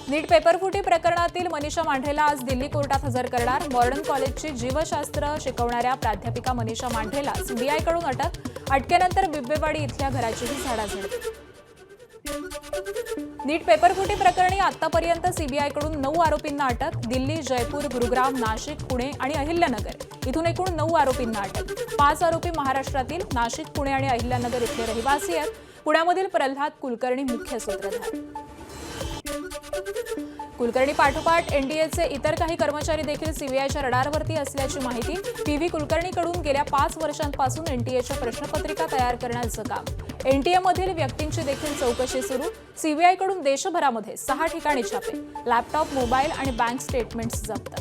नीट पेपरफुटी प्रकरणातील मनीषा मांढरेला आज दिल्ली कोर्टात हजर करणार। मॉडर्न कॉलेजची जीवशास्त्र शिकवणाऱ्या प्राध्यापिका मनीषा मांढरेला सीबीआयकडून अटक। अटकेनंतर बिब्बेवाडी इथल्या घराचीही झाडाझडती। नीट पेपरफुटी प्रकरणी आतापर्यंत सीबीआयकडून 9 आरोपींना अटक। दिल्ली, जयपूर, गुरुग्राम, नाशिक, पुणे आणि अहिल्यानगर इथून एकूण 9 आरोपींना अटक। 5 आरोपी महाराष्ट्रातील नाशिक, पुणे आणि अहिल्यानगर इथले रहिवासी आहेत। पुण्यामधील प्रल्हाद कुलकर्णी मुख्य सूत्रधार। कुलकर्णी पाठोपाठ एनडीएचे इतर काही कर्मचारी देखील सीबीआयच्या रडारवरती असल्याची माहिती। पीव्ही कुलकर्णीकडून गेल्या 5 वर्षांपासून एनटीएच्या प्रश्नपत्रिका तयार करण्याचं काम। एनटीएमधील व्यक्तींची देखील चौकशी सुरू। सीबीआयकडून देशभरामध्ये 6 ठिकाणी छापे, लॅपटॉप, मोबाईल आणि बँक स्टेटमेंट्स जप्त।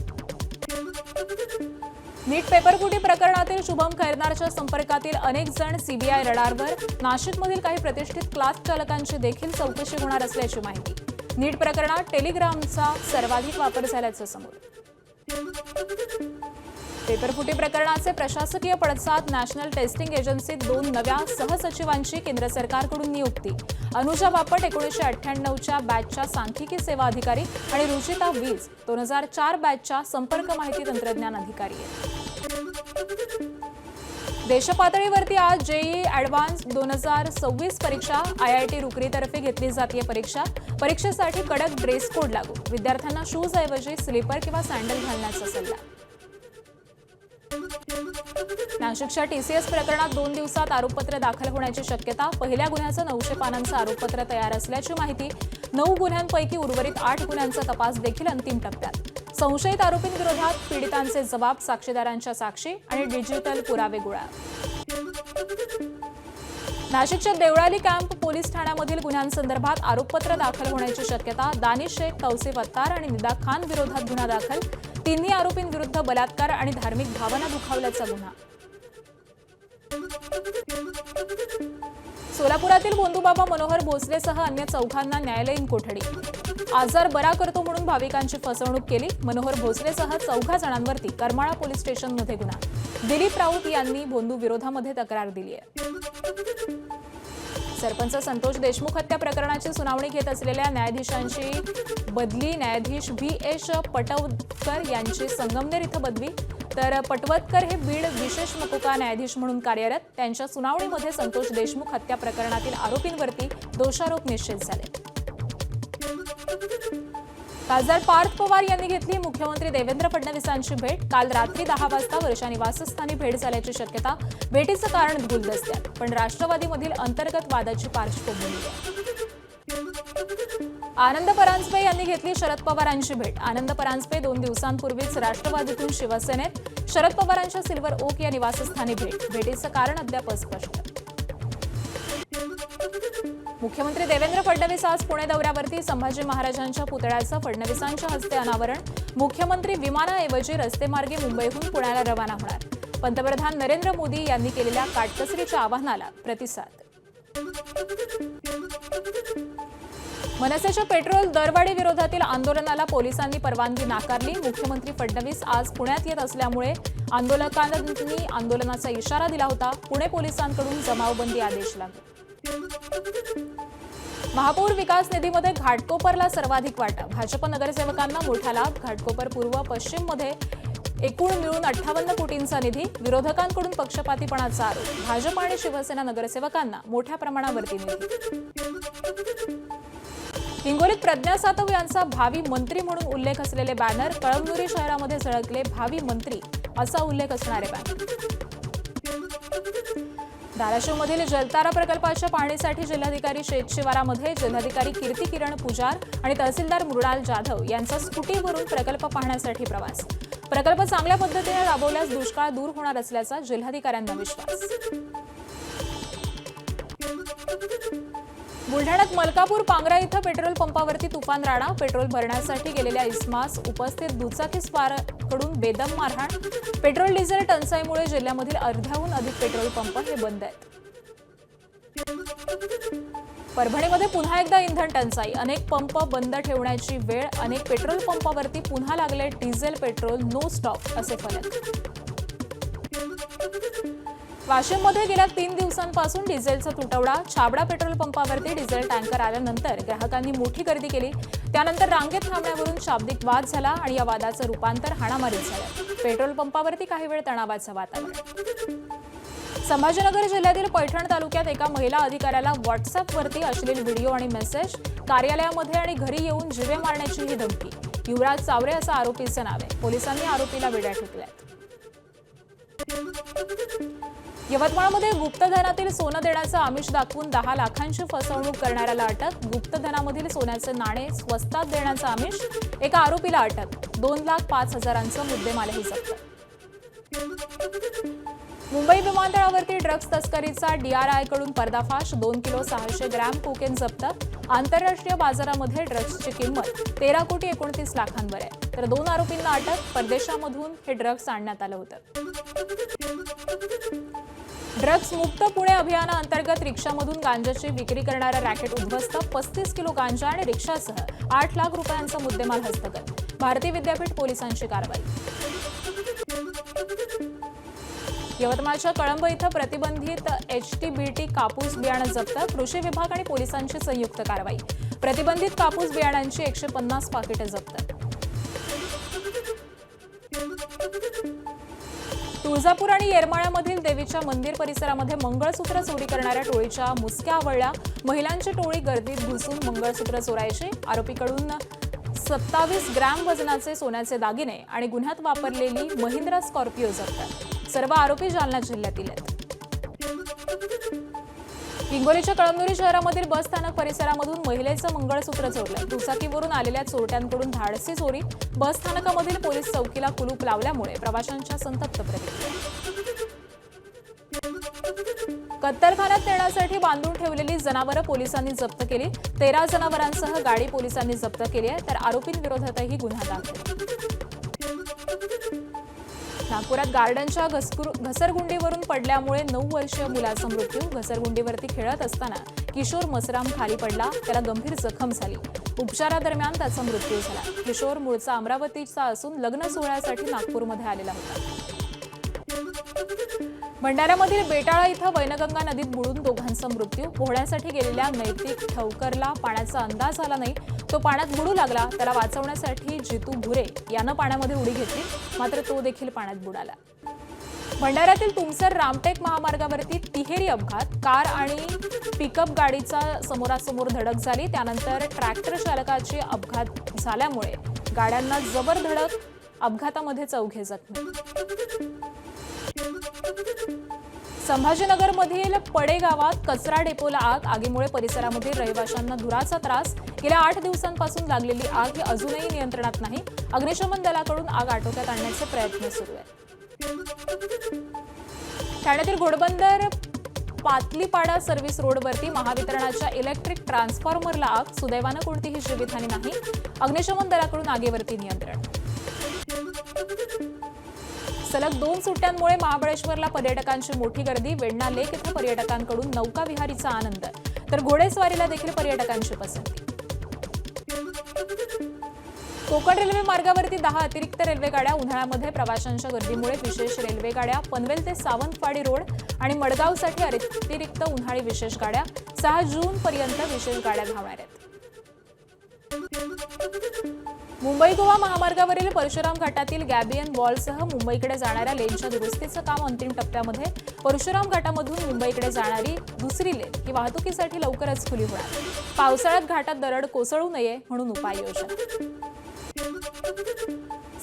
नीट पेपरफुटी प्रकरणातील शुभम खैरनारच्या संपर्कातील अनेक जण सीबीआय रडारवर। नाशिकमधील काही प्रतिष्ठित क्लास चालकांची देखील चौकशी होणार असल्याची माहिती। नीट प्रकरणात टेलिग्रामचा सर्वाधिक वापर झाल्याचं समोर। पेपरफुटी प्रकरणाचे प्रशासकीय पडसाद। नॅशनल टेस्टिंग एजन्सीत 2 नव्या सहसचिवांची केंद्र सरकारकडून नियुक्ती। अनुजा बापट 1998च्या बॅचच्या सांख्यिकी सेवा अधिकारी आणि रुचिता वीज 2004 बॅचच्या संपर्क माहिती तंत्रज्ञान अधिकारी आहेत। देशपातळीवरती आज जेईई ॲडव्हान्स 2026 परीक्षा। आयआयटी रुकरीतर्फे घेतली जातीय परीक्षा। परीक्षेसाठी कडक ड्रेस कोड लागू। विद्यार्थ्यांना शूज ऐवजी स्लीपर किंवा सँडल घालण्याचा सल्ला। नाशिकच्या टीसीएस प्रकरणात 2 दिवसात आरोपपत्र दाखल होण्याची शक्यता। पहिल्या गुन्ह्याचं 900 पानांचं आरोपपत्र तयार असल्याची माहिती। 9 गुन्ह्यांपैकी उर्वरित 8 गुन्ह्यांचा तपास देखील अंतिम टप्प्यात। संशयित आरोपींविरोधात पीडितांचे जबाब, साक्षीदारांच्या साक्षी आणि डिजिटल पुरावे गोळा। नाशिकच्या देवळाली कॅम्प पोलीस ठाण्यामधील गुन्ह्यांसंदर्भात आरोपपत्र दाखल होण्याची शक्यता। दानिश शेख, तौसिफ अत्तार आणि निदा खान विरोधात गुन्हा दाखल। तिन्ही आरोपींविरुद्ध बलात्कार आणि धार्मिक भावना दुखावल्याचा गुन्हा। सोलापुरातील बोंधूबाबा मनोहर भोसलेसह अन्य 4 न्यायालयीन कोठडी। आजार बरा करतो म्हणून भाविकांची फसवणूक केली। मनोहर भोसलेसह 4 जणांवरती करमाळा पोलीस स्टेशनमध्ये गुन्हा। दिलीप राऊत यांनी बोंधू विरोधामध्ये तक्रार दिली आहे। सरपंच संतोष देशमुख हत्या प्रकरणाची सुनावणी घेत असलेल्या न्यायाधीशांची बदली। न्यायाधीश व्ही.एस. पटवदकर यांची संगमनेर इथं बदली, तर पटवदकर हे बीड विशेष मकोका न्यायाधीश म्हणून कार्यरत। त्यांच्या सुनावणीमध्ये संतोष देशमुख हत्या प्रकरणातील आरोपींवरती दोषारोप निश्चित झाले। खासदार पार्थ पवार यांनी घेतली मुख्यमंत्री देवेंद्र फडणवीसांची भेट। काल रात्री 10 वाजता वर्षा निवासस्थानी भेट झाल्याची शक्यता। भेटीचं कारण गुलदस्त्यात, पण राष्ट्रवादीमधील अंतर्गत वादाची पार्श्वभूमी आहे। आनंद परांजपे यांनी घेतली शरद पवारांची भेट। आनंद परांजपे 2 दिवसांपूर्वीच राष्ट्रवादीतून शिवसेनेत। शरद पवारांच्या सिल्वर ओक या निवासस्थानी भेट। भेटीचं कारण अद्याप अस्पष्ट। मुख्यमंत्री देवेंद्र फडणवीस आज पुणे दौऱ्यावरती। संभाजी महाराजांच्या पुतळ्याचं फडणवीसांच्या हस्ते अनावरण। मुख्यमंत्री विमानाऐवजी रस्तेमार्गे मुंबईहून पुण्याला रवाना होणार। पंतप्रधान नरेंद्र मोदी यांनी केलेल्या काटकसरीच्या आवाहनाला प्रतिसाद। मनसेच्या पेट्रोल दरवाढी विरोधातील आंदोलनाला पोलिसांनी परवानगी नाकारली। मुख्यमंत्री फडणवीस आज पुण्यात येत असल्यामुळे आंदोलकांनी आंदोलनाचा इशारा दिला होता। पुणे पोलिसांकडून जमावबंदी आदेश लागू। महापौर विकास निधीमध्ये घाटकोपरला सर्वाधिक वाटा। भाजप नगरसेवकांना मोठा लाभ। घाटकोपर पूर्व पश्चिम मध्ये एकूण मिळून 58 कोटींचा निधी। विरोधकांकडून पक्षपातीपणाचा आरोप। भाजप आणि शिवसेना नगरसेवकांना मोठ्या प्रमाणावरती निधी। हिंगोलीत प्रज्ञा सातव यांचा भावी मंत्री म्हणून उल्लेख असलेले बॅनर। कळमनुरी शहरामध्ये झळकले भावी मंत्री असा उल्लेख असणारे बॅनर। धाराशिवमधील जलतारा प्रकल्पाच्या पाहणीसाठी जिल्हाधिकारी शेतशिवारामध्ये जिल्हाधिकारी कीर्ती किरण पुजार आणि तहसीलदार मृणाल जाधव यांचा स्कूटीवरून प्रकल्प पाहण्यासाठी प्रवास। प्रकल्प चांगल्या पद्धतीने राबवल्यास दुष्काळ दूर होणार असल्याचा जिल्हाधिकाऱ्यांना विश्वास। बुलढाण्यात मलकापूर पांगरा इथं पेट्रोल पंपावरती तुफान राडा। पेट्रोल भरण्यासाठी गेलेल्या इस्मास उपस्थित दुचाकीस्वाराकडून बेदम मारहाण। पेट्रोल डिझेल टंचाईमुळे जिल्ह्यामधील अर्ध्याहून अधिक पेट्रोल पंप हे बंद आहेत। परभणीमध्ये पुन्हा एकदा इंधन टंचाई। अनेक पंप बंद ठेवण्याची वेळ। अनेक पेट्रोल पंपावरती पुन्हा लागले डिझेल पेट्रोल नो स्टॉक असे फलक। वाशिममध्ये गेल्या 3 दिवसांपासून डिझेलचा तुटवडा। छाबडा पेट्रोल पंपावरती डिझेल टँकर आल्यानंतर ग्राहकांनी मोठी गर्दी केली। त्यानंतर रांगेत थांबण्यावरून शाब्दिक वाद झाला आणि या वादाचं रूपांतर हाणामारीत झालं। पेट्रोल पंपावरती काही वेळ तणावाचं वातावरण। संभाजीनगर जिल्ह्यातील पैठण तालुक्यात एका महिला अधिकाऱ्याला व्हॉट्सअॅपवरती अश्लील व्हिडिओ आणि मेसेज, कार्यालयामध्ये आणि घरी येऊन जीवे मारण्याची ही धमकी। युवराज चावरे असं आरोपीचं नाव आहे। पोलिसांनी आरोपीला वेड्या ठोकल्यात। यवतमाळमध्ये गुप्तधनातील सोनं देण्याचं आमिष दाखवून 10 लाखांची फसवणूक करणाऱ्याला अटक। गुप्तधनामधील सोन्याचे नाणे स्वस्तात देण्याचं आमिष, एका आरोपीला अटक। 2,05,000चं मुद्देमालही जप्त। मुंबई विमानतळावरती ड्रग्ज तस्करीचा DRI कडून पर्दाफाश। 2 किलो 600 ग्रॅम कोकेन जप्त। आंतरराष्ट्रीय बाजारामध्ये ड्रग्जची किंमत 13,29 लाखांवर आहे, तर 2 आरोपींना अटक। परदेशामधून हे ड्रग्ज आणण्यात आलं होतं। ड्रग्ज मुक्त पुणे अभियानाअंतर्गत रिक्षामधून गांजाची विक्री करणारा रॅकेट उद्ध्वस्त। 35 किलो गांजा आणि रिक्षासह 8 लाख रुपयांचा मुद्देमाल हस्तगत। भारतीय विद्यापीठ पोलिसांची कारवाई। यवतमाळच्या कळंब इथं प्रतिबंधित HTBT कापूस बियाणं जप्त। कृषी विभाग आणि पोलिसांची संयुक्त कारवाई। प्रतिबंधित कापूस बियाणांची 150 पाकिटं जप्त। तुळजापूर आणि येरमाळ्यामधील देवीच्या मंदिर परिसरामध्ये मंगळसूत्र चोरी करणाऱ्या टोळीच्या मुसक्या आवळल्या। महिलांची टोळी गर्दीत घुसून मंगळसूत्र चोरायची। आरोपीकडून 27 ग्रॅम वजनाचे सोन्याचे दागिने आणि गुन्ह्यात वापरलेली महिंद्रा स्कॉर्पिओ जप्त। सर्व आरोपी जालना जिल्ह्यातील आहेत। हिंगोलीच्या कळमनुरी शहरामधील बस स्थानक परिसरामधून महिलेचं मंगळसूत्र चोरलं। दुचाकीवरून आलेल्या चोरट्यांकडून धाडसी चोरी। बस स्थानकामधील पोलीस चौकीला कुलूप लावल्यामुळे प्रवाशांच्या संतप्त प्रतिक्रिया। कत्तलखान्यात नेण्यासाठी बांधून ठेवलेली जनावरं पोलिसांनी जप्त केली। 13 जनावरांसह गाडी पोलिसांनी जप्त केली आहे, तर आरोपींविरोधातही गुन्हा दाखल। नागपुरात गार्डनच्या घसरगुंडीवरून पडल्यामुळे 9 वर्षीय मुलाचा मृत्यू। घसरगुंडीवरती खेळत असताना किशोर मसराम खाली पडला, त्याला गंभीर जखम झाली। उपचारादरम्यान त्याचा मृत्यू झाला। किशोर मूळचा अमरावतीचा असून लग्न सोहळ्यासाठी नागपूरमध्ये आलेला होता। भंडाऱ्यामधील बेटाळा इथं वैनगंगा नदीत बुडून दोघांचा मृत्यू। पोहण्यासाठी गेलेल्या नैतिक ठवकरला पाण्याचा अंदाज आला नाही, तो पाण्यात बुडू लागला। त्याला वाचवण्यासाठी जितू भुरे यानं पाण्यामध्ये उडी घेतली, मात्र तो देखील पाण्यात बुडाला। भंडाऱ्यातील तुमसर रामटेक महामार्गावरती तिहेरी अपघात। कार आणि पिकअप गाडीचा समोरासमोर धडक झाली, त्यानंतर ट्रॅक्टर चालकाची अपघात झाल्यामुळे गाड्यांना जबर धडक। अपघातामध्ये 4 जखमी। संभाजीनगरमधील पडे गावात कचरा डेपोला आग। आगीमुळे परिसरामधील रहिवाशांना धुराचा त्रास। गेल्या 8 दिवसांपासून लागलेली आग ही अजूनही नियंत्रणात नाही। अग्निशमन दलाकडून आग आटोक्यात आणण्याचे प्रयत्न सुरू आहेत। ठाण्यातील घोडबंदर पातलीपाडा सर्व्हिस रोडवरती महावितरणाच्या इलेक्ट्रिक ट्रान्सफॉर्मरला आग। सुदैवानं कोणतीही जीवितहानी नाही। अग्निशमन दलाकडून आगीवरती नियंत्रण। सलग 2 सुट्ट्यांमुळे महाबळेश्वरला पर्यटकांची मोठी गर्दी। वेण्णा लेक इथं पर्यटकांकडून नौका विहारीचा आनंद, तर घोडेस्वारीला देखील पर्यटकांची पसंती। कोकण रेल्वे मार्गावरती 10 अतिरिक्त रेल्वे गाड्या। उन्हाळ्यामध्ये प्रवाशांच्या गर्दीमुळे विशेष रेल्वे गाड्या। पनवेल ते सावंतवाडी रोड आणि मडगावसाठी अतिरिक्त उन्हाळी विशेष गाड्या। 6 जून पर्यंत विशेष गाड्या धावणार आहेत। मुंबई गोवा महामार्गावरील परशुराम घाटातील गॅबियन वॉलसह मुंबईकडे जाणाऱ्या लेनच्या दुरुस्तीचं काम अंतिम टप्प्यामध्ये। परशुराम घाटामधून मुंबईकडे जाणारी दुसरी लेन ही वाहतुकीसाठी लवकरच खुली होणार। पावसाळ्यात घाटात दरड कोसळू नये म्हणून उपाययोजना।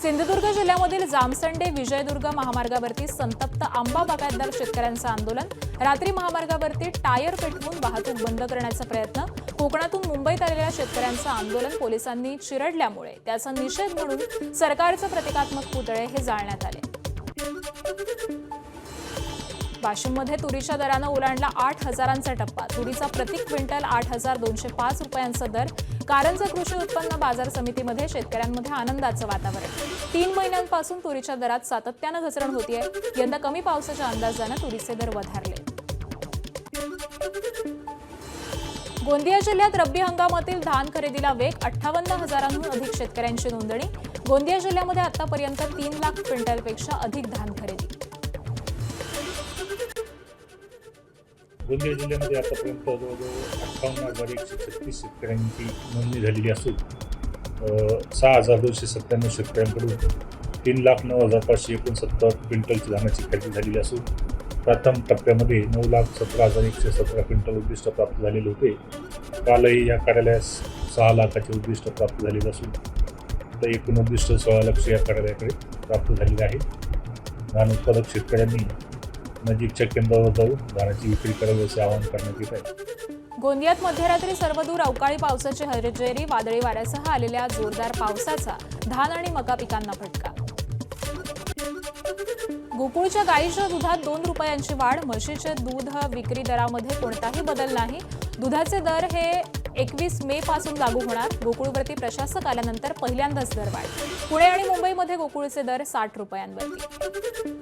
सिंधुदुर्ग जिल्ह्यामधील जामसंडे विजयदुर्ग महामार्गावरती संतप्त आंबा बागायतदार शेतकऱ्यांचं आंदोलन। रात्री महामार्गावरती टायर पेटवून वाहतूक बंद करण्याचा प्रयत्न। कोकणातून मुंबईत आलेल्या शेतकऱ्यांचं आंदोलन पोलिसांनी चिरडल्यामुळे त्याचा निषेध म्हणून सरकारचे प्रतिकात्मक पुतळे हे जाळण्यात आले। वाशिममध्ये तुरीच्या दरानं ओलांडला 8,000चा टप्पा। तुरीचा प्रति क्विंटल 8,205 रुपयांचा दर। कारंजा कृषी उत्पन्न बाजार समितीमध्ये शेतकऱ्यांमध्ये आनंदाचं वातावरण। 3 महिन्यांपासून तुरीच्या दरात सातत्यानं घसरण होतीये। यंदा कमी पावसाच्या अंदाजानं तुरीचे दर वधारले। गोंदिया जिल्ह्यात रब्बी हंगामातील धान खरेदीला वेग। 58,000हून अधिक शेतकऱ्यांची नोंदणी। गोंदिया जिल्ह्यामध्ये आतापर्यंत 3 लाख क्विंटलपेक्षा अधिक धान खरेदी। गोंदिया जिल्ह्यामध्ये आतापर्यंत जवळजवळ 58,136 शेतकऱ्यांची नोंदणी झालेली असून 6,297 शेतकऱ्यांकडून 3,09,569 क्विंटलची धानाची खरेदी झालेली असून प्रथम टप्प्यामध्ये 9,17,117 क्विंटल उद्दिष्ट प्राप्त झालेले होते. कालही या कार्यालयास 6 लाखाचे उद्दिष्ट प्राप्त झालेले असून तर एकूण उद्दिष्ट 16 लाख या कार्यालयाकडे प्राप्त झालेले आहे. धान उत्पादक शेतकऱ्यांनी नजीकच्या केंद्रावर जाऊन धानाची विक्री करावी असे आवाहन करण्यात येत आहे. गोंदियात मध्यरात्री सर्वदूर अवकाळी पावसाची हजेरी, वादळी वाऱ्यासह आलेल्या जोरदार पावसाचा धान आणि मका पिकांना फटका. गोकुळच्या गाईच्या दुधात 2 रुपयांची वाढ, म्हशीचे दूध विक्री दरामध्ये कोणताही बदल नाही. दुधाचे दर हे 21 मे पासून लागू होणार. गोकुळवरती प्रशासक आल्यानंतर पहिल्यांदाच दरवाढ. पुणे आणि मुंबईमध्ये गोकुळचे दर 60 रुपयांवरती.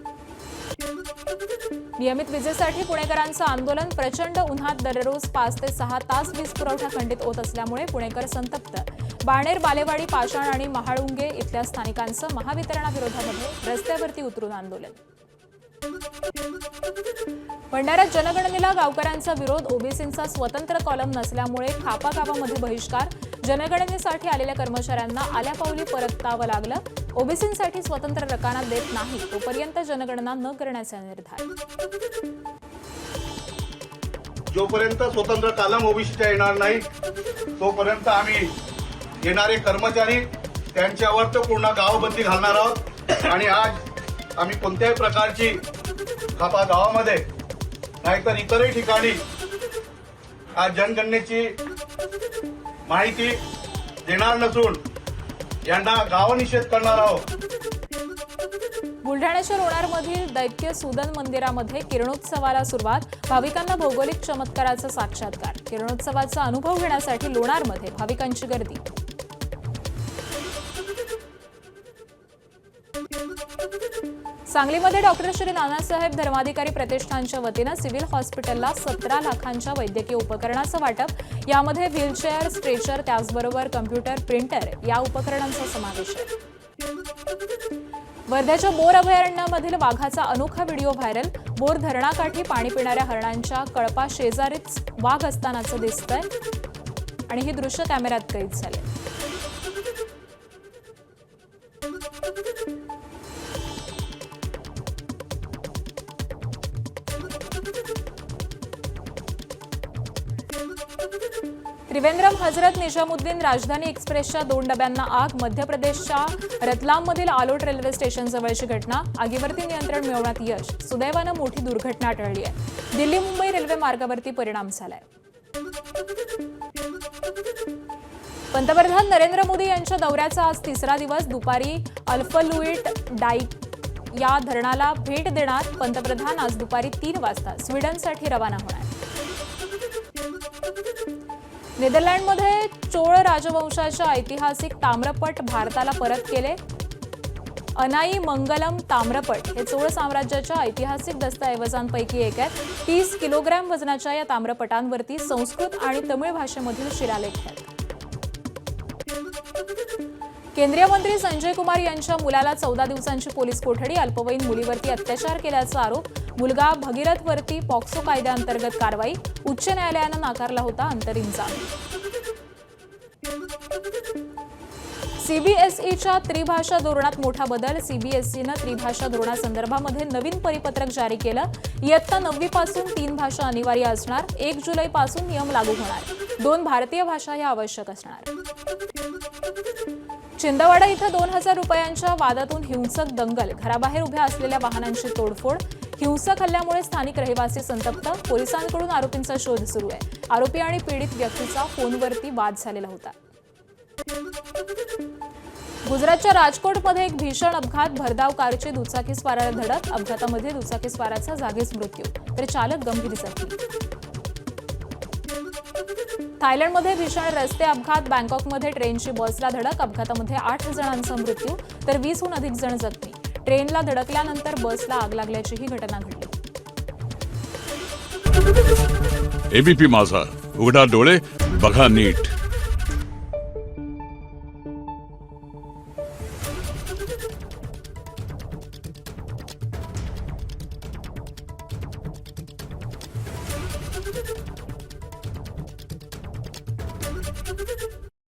नियमित विजेसाठी पुणेकरांचं आंदोलन, प्रचंड उन्हात दररोज 5 ते 6 तास वीज पुरवठा खंडित होत असल्यामुळे पुणेकर संतप्त. बाणेर, बालेवाडी, पाषाण आणि महाळुंगे इथल्या स्थानिकांचं महावितरणाविरोधामध्ये रस्त्यावरती उतरून आंदोलन. भंडाऱ्यात जनगणनेला गावकऱ्यांचा विरोध, ओबीसींचा स्वतंत्र कॉलम नसल्यामुळे खापा गावामध्ये बहिष्कार. जनगणनेसाठी आलेल्या कर्मचाऱ्यांना आल्यापावली परतावं लागलं. ओबीसींसाठी स्वतंत्र रकाना देत नाही तोपर्यंत जनगणना न करण्याचा निर्धार. जोपर्यंत स्वतंत्र कॉलम ओबीसीचा येणार नाही तोपर्यंत आम्ही येणारे कर्मचारी त्यांच्यावर तर पूर्ण गावबंदी घालणार आहोत. आणि आज आम्ही कोणत्याही प्रकारची खापा गावामध्ये नाहीतर इतरही ठिकाणी आज जनगणनेची माहिती देणार नसून यांना गावनिषेध करणार आहोत. बुलढाण्याच्या लोणारमधील दैत्य सुदन मंदिरामध्ये किरणोत्सवाला सुरुवात, भाविकांना भौगोलिक चमत्काराचा साक्षात्कार. किरणोत्सवाचा अनुभव घेण्यासाठी लोणारमध्ये भाविकांची गर्दी. सांगलीमध्ये डॉक्टर श्री नानासाहेब धर्माधिकारी प्रतिष्ठानच्या वतीनं सिव्हिल हॉस्पिटलला 17 लाखांच्या वैद्यकीय उपकरणाचं वाटप. यामध्ये व्हीलचेअर, स्ट्रेचर, त्याचबरोबर कम्प्युटर, प्रिंटर या उपकरणांचा समावेश आहे. वर्ध्याच्या बोर अभयारण्यामधील वाघाचा अनोखा व्हिडिओ व्हायरल. बोर धरणाकाठी पाणी पिणाऱ्या हरणांच्या कळपा शेजारीच वाघ असतानाचं दिसतंय आणि ही दृश्य कॅमेऱ्यात कैद झाले. त्रिवेंद्रम हजरत निजामुद्दीन राजधानी एक्सप्रेसच्या 2 डब्यांना आग. मध्य प्रदेशच्या रतलाममधील आलोट रेल्वे स्टेशनजवळची घटना. आगीवरती नियंत्रण मिळवण्यात यश. सुदैवानं मोठी दुर्घटना टळली आहे. दिल्ली मुंबई रेल्वे मार्गावरती परिणाम झालाय. पंतप्रधान नरेंद्र मोदी यांच्या दौऱ्याचा आज 3रा दिवस. दुपारी अल्फलुईट डाईक या धरणाला भेट देणार पंतप्रधान. आज दुपारी 3 वाजता स्वीडनसाठी रवाना होणार. नेदरलँडमध्ये चोळ राजवंशाच्या ऐतिहासिक ताम्रपट भारताला परत केले. अनाई मंगलम ताम्रपट हे चोळ साम्राज्याच्या ऐतिहासिक दस्तऐवजांपैकी एक आहे. 30 किलोग्रॅम वजनाच्या या ताम्रपटांवरती संस्कृत आणि तमिळ भाषेमधील शिलालेख आहेत. केंद्रीय मंत्री संजय कुमार यांच्या मुलाला 14 दिवसांची पोलीस कोठडी. अल्पवयीन मुलीवरती अत्याचार केल्याचा आरोप. मुलगा भगीरथवरती पॉक्सो कायद्याअंतर्गत कारवाई. उच्च न्यायालयानं नाकारला होता अंतरिम जामीन. सीबीएसईच्या त्रिभाषा धोरणात मोठा बदल. सीबीएसईनं त्रिभाषा धोरणासंदर्भामध्ये नवीन परिपत्रक जारी केलं. इयत्ता 9वी पासून 3 भाषा अनिवार्य असणार. 1 जुलैपासून नियम लागू होणार. 2 भारतीय भाषा ह्या आवश्यक असणार. छिंदवाडा इथं 2,000 रुपयांच्या वादातून हिंसक दंगल. घराबाहेर उभ्या असलेल्या वाहनांची तोडफोड. हिंसक हल्ल्यामुळे स्थानिक रहिवासी संतप्त. पोलिसांकडून आरोपींचा शोध सुरू आहे. आरोपी आणि पीडित व्यक्तीचा फोनवरती वाद झालेला होता. गुजरातच्या राजकोटमध्ये एक भीषण अपघात. भरधाव कारची दुचाकीस्वाराला धडक. अपघातामध्ये दुचाकीस्वाराचा जागीच मृत्यू तर चालक गंभीर जखमी. थायलंडमध्ये भीषण रस्ते अपघात. बँकॉकमध्ये ट्रेनची बसला धडक. अपघातामध्ये 8 जणांचा मृत्यू तर 20हून अधिक जण जखमी. ट्रेनला धडकल्यानंतर बसला आग लागल्याची ही घटना घडली. एबीपी माझा, उघडा डोळे बघा नीट.